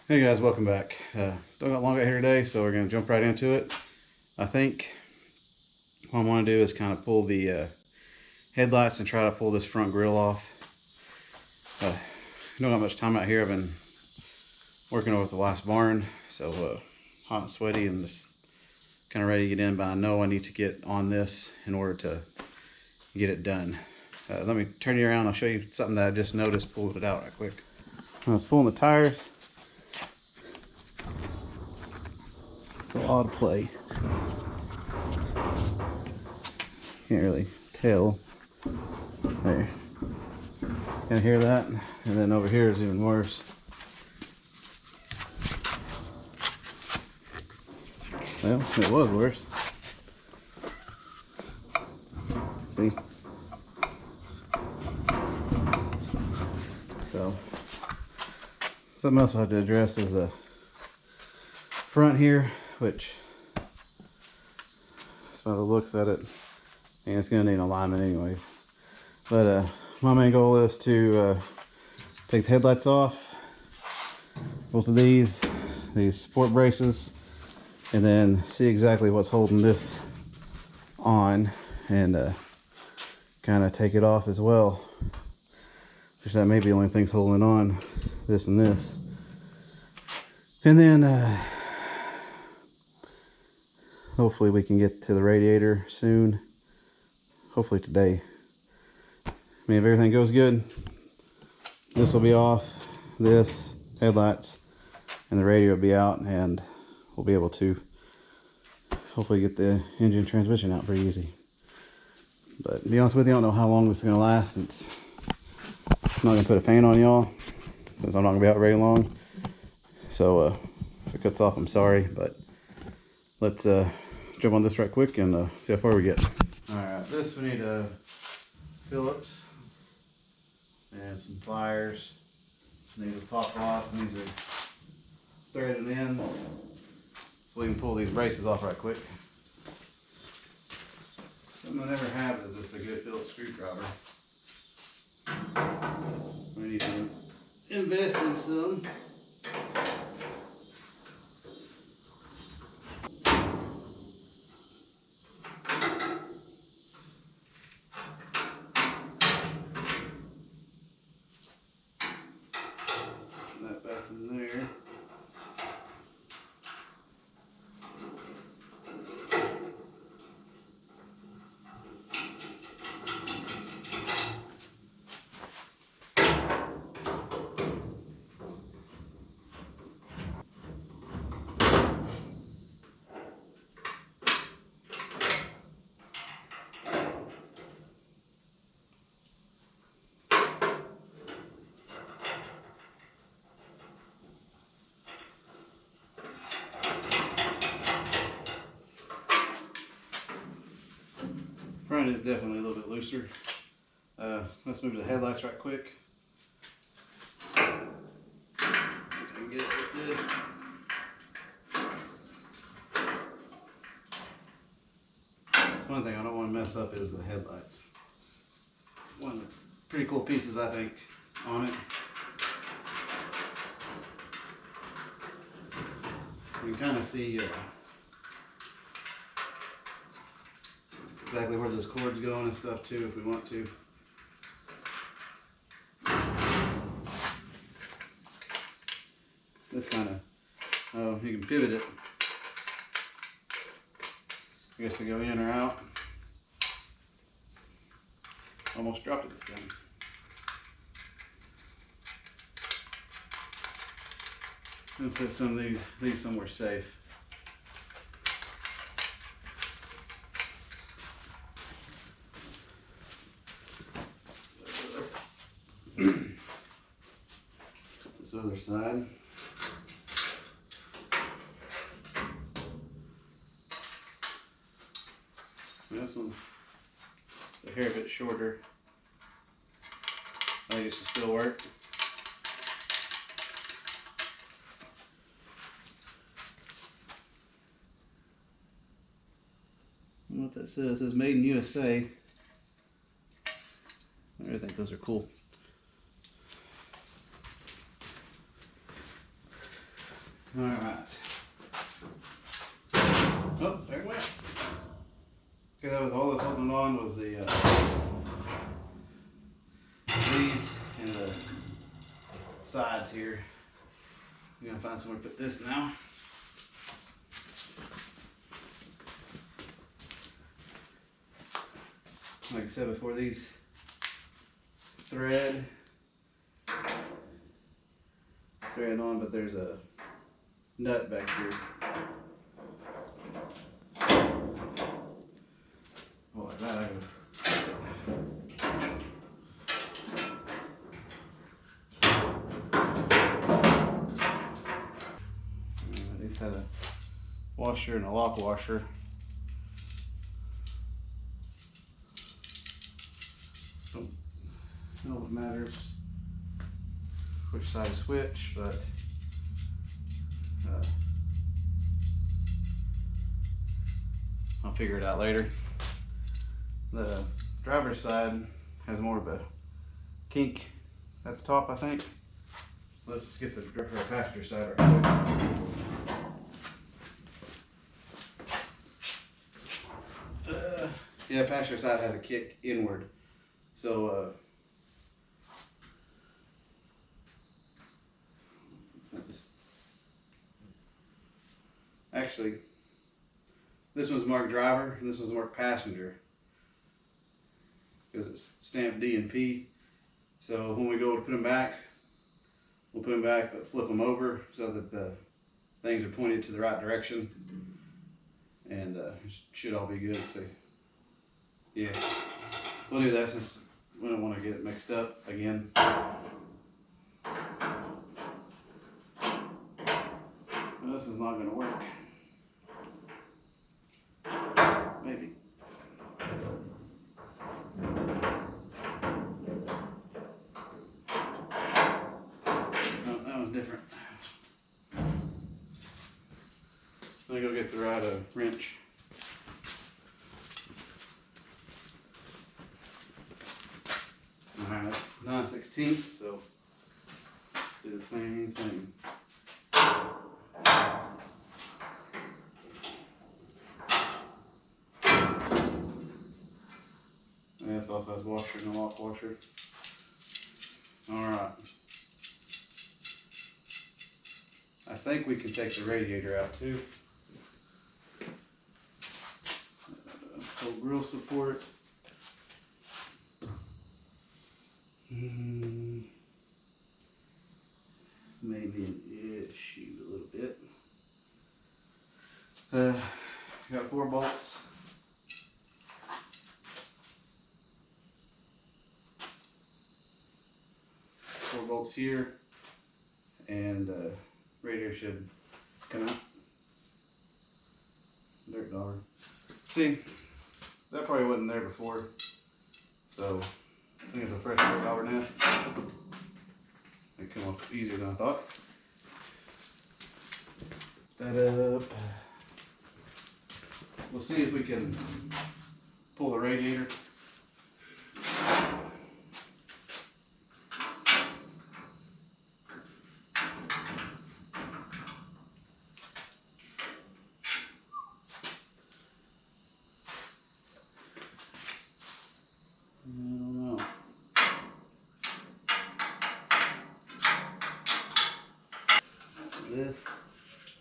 Hey guys, welcome back. Don't got long out here today, so we're gonna jump right into it. I think what I want to do is kind of pull the headlights and try to pull this front grill off. Don't got much time out here. I've been working over at the last barn, so hot and sweaty and just kind of ready to get in, but I know I need to get on this in order to get it done. Let me turn you around. I'll show you something that I just noticed. Pulled it out right quick. I was pulling the tires. It's an odd play. Can't really tell. There. Can you hear that? And then over here is even worse. Well, it was worse. See? So, something else I have to address is the front here, which, by the looks at it, and it's going to need alignment anyways. But my main goal is to take the headlights off, both of these support braces, and then see exactly what's holding this on, and kind of take it off as well. Which that may be the only things holding on, this and this. And then hopefully we can get to the radiator soon. Hopefully today. I mean, if everything goes good, this will be off, this, headlights, and the radio will be out, and we'll be able to hopefully get the engine transmission out pretty easy. But to be honest with you, I don't know how long this is going to last. I'm not going to put a fan on y'all, since I'm not going to be out very long. So if it cuts off, I'm sorry, but let's jump on this right quick and see how far we get. Alright, this we need a Phillips and some pliers. Need to pop off, and these are threaded in, so we can pull these braces off right quick. Something I never have is just a good Phillips screwdriver. We need to invest in some. That back in there. Front is definitely a little bit looser. Let's move to the headlights right quick. I can get it with this. One thing I don't want to mess up is the headlights. One of the pretty cool pieces, I think, on it. You can kind of see exactly where those cords go and stuff too, if we want to. This kind of, you can pivot it, I guess, to go in or out. Almost dropped it this time. I'm gonna put some of these somewhere safe. This other side. This one's a hair bit shorter. I think it should still work. I don't know what that says. It says made in USA. I think those are cool. All right. Oh, there it went. Okay, that was all that's holding on was the these and the sides here. I'm gonna find somewhere to put this now. Like I said before, these thread on, but there's a nut back here. Oh, like that, I can. These had a washer and a lock washer. So, I don't know what matters which side to switch, but I'll figure it out later. The driver's side has more of a kink at the top, I think. Let's get the passenger side right quick. Yeah, passenger side has a kick inward. So, actually, this one's marked driver and this one's marked passenger because it's stamped D and P. So when we go to put them back, we'll put them back but flip them over so that the things are pointed to the right direction, and it should all be good. So yeah, we'll do that since we don't want to get it mixed up again. Well, this is not going to work. Maybe. No, that was different. Let me go get the right wrench. Alright, 9/16, so let's do the same thing. And this also has washer and a lock washer. Alright. I think we can take the radiator out too. So grill support. Maybe an issue a little bit. Got 4 bolts. 4 bolts here, and radiator should come out. Dirt dog. See, that probably wasn't there before, so I think it's a fresh dirt dauber nest. It came off easier than I thought. That up. We'll see if we can pull the radiator.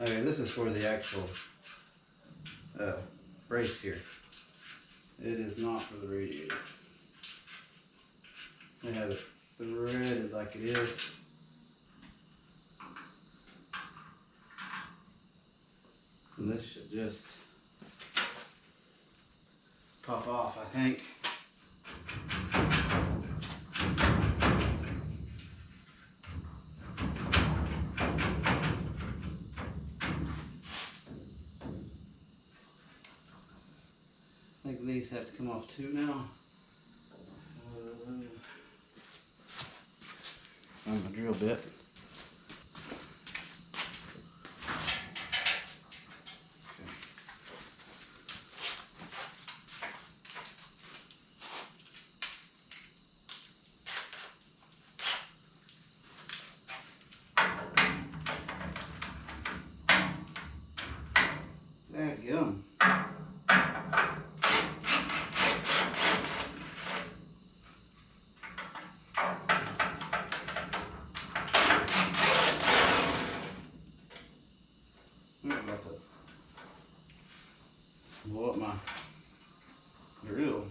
Okay, this is for the actual brace here. It is not for the radiator. They have it threaded like it is. And this should just pop off, I think. I think these have to come off too now. Find my drill bit. Dadgum. I'm about to blow up my drill.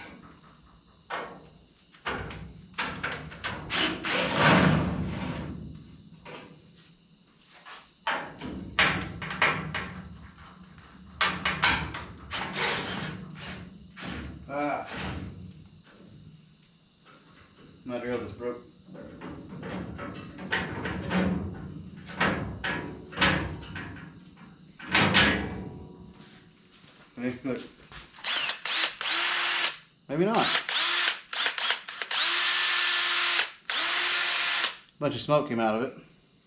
Ah, my drill just broke. Hey, look. Maybe not. Bunch of smoke came out of it.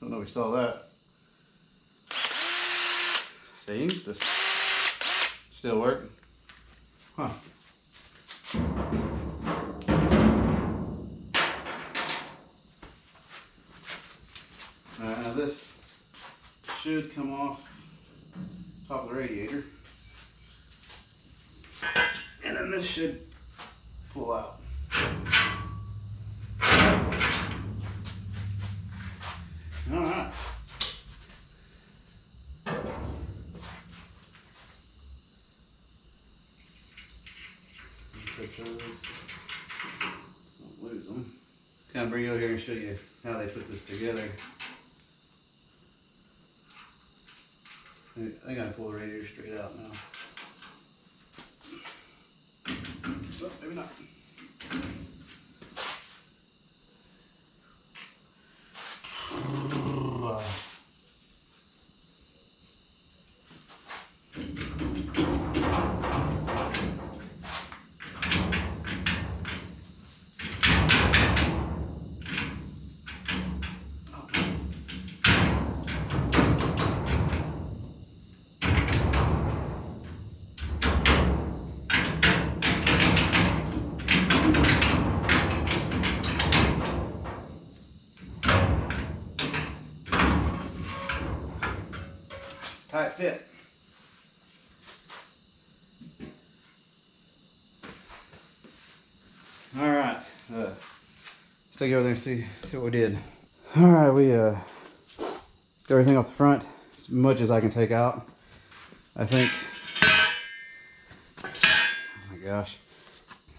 Don't know if you saw that. Seems to still work. Huh. Now this should come off top of the radiator. And then this should pull out. All right. Put those, don't lose them. Kind of bring you over here and show you how they put this together. I gotta pull the radiator straight out now. Oh, maybe not. Tight fit. All right, let's take it over there and see what we did. All right, we got everything off the front, as much as I can take out. I think. Oh my gosh.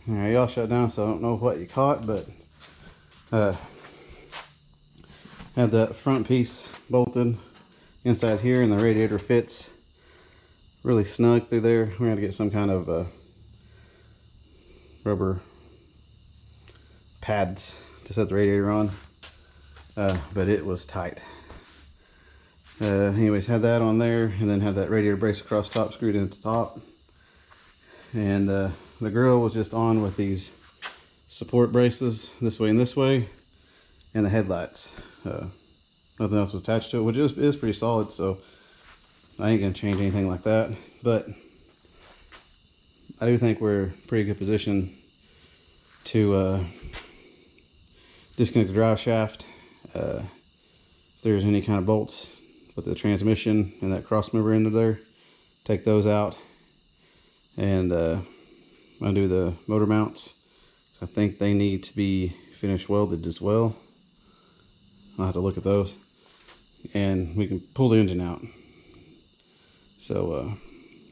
All right, y'all shut down, so I don't know what you caught, but had that front piece bolted inside here, and the radiator fits really snug through there. We're gonna get some kind of rubber pads to set the radiator on, but it was tight. Anyways, had that on there, and then had that radiator brace across top screwed into top, and the grill was just on with these support braces this way and this way, and the headlights. Nothing else was attached to it, which is pretty solid, so I ain't gonna change anything like that. But I do think we're in a pretty good position to disconnect the drive shaft. If there's any kind of bolts with the transmission and that cross member into there, take those out, and undo the motor mounts. So I think they need to be finish welded as well. I'll have to look at those, and we can pull the engine out. So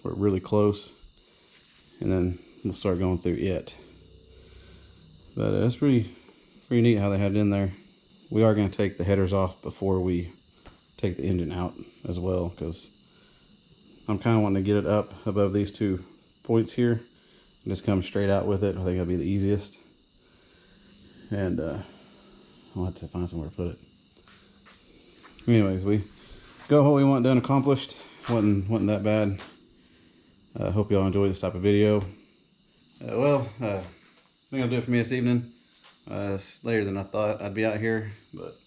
we're really close, and then we'll start going through it. But it's pretty neat how they had it in there. We are going to take the headers off before we take the engine out as well, because I'm kind of wanting to get it up above these 2 points here and just come straight out with it. I think that'll be the easiest, and I'll have to find somewhere to put it. Anyways, we got what we want done, accomplished. Wasn't that bad. I hope y'all enjoy this type of video. I think I'll do it for me this evening. It's later than I thought I'd be out here, but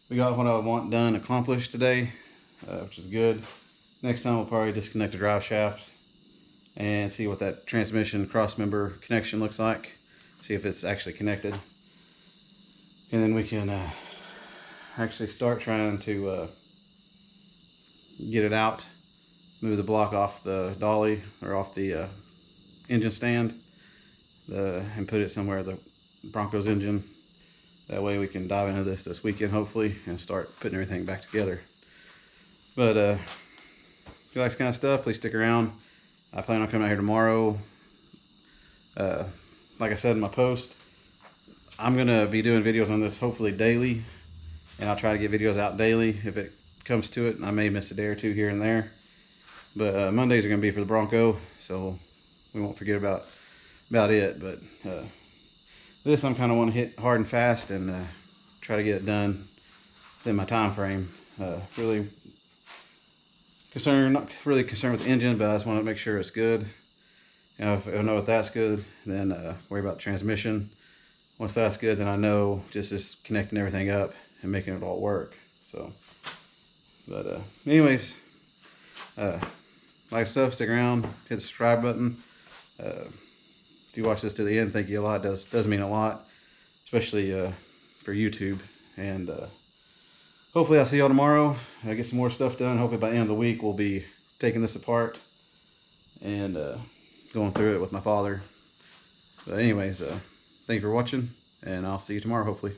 we got what I want done, accomplished today, which is good. Next time we'll probably disconnect the drive shaft and see what that transmission cross member connection looks like. See if it's actually connected, and then we can actually start trying to get it out move the block off the dolly or off the engine stand and put it somewhere the Bronco's engine. That way we can dive into this weekend hopefully and start putting everything back together. But if you like this kind of stuff, please stick around. I plan on coming out here tomorrow. Like I said in my post, I'm gonna be doing videos on this hopefully daily, and I'll try to get videos out daily if it comes to it. I may miss a day or two here and there, but Mondays are gonna be for the Bronco, so we won't forget about it. But this I'm kind of want to hit hard and fast and try to get it done within my time frame. Really concerned, not really concerned with the engine, but I just want to make sure it's good. You know, if I know if that's good, then worry about the transmission. Once that's good, then I know just connecting everything up and making it all work. So, but anyways, like stuff, stick around, hit the subscribe button. If you watch this to the end, thank you a lot. It does mean a lot, especially for YouTube. And hopefully I'll see y'all tomorrow. I get some more stuff done. Hopefully by the end of the week we'll be taking this apart and going through it with my father. But anyways, thank you for watching, and I'll see you tomorrow hopefully.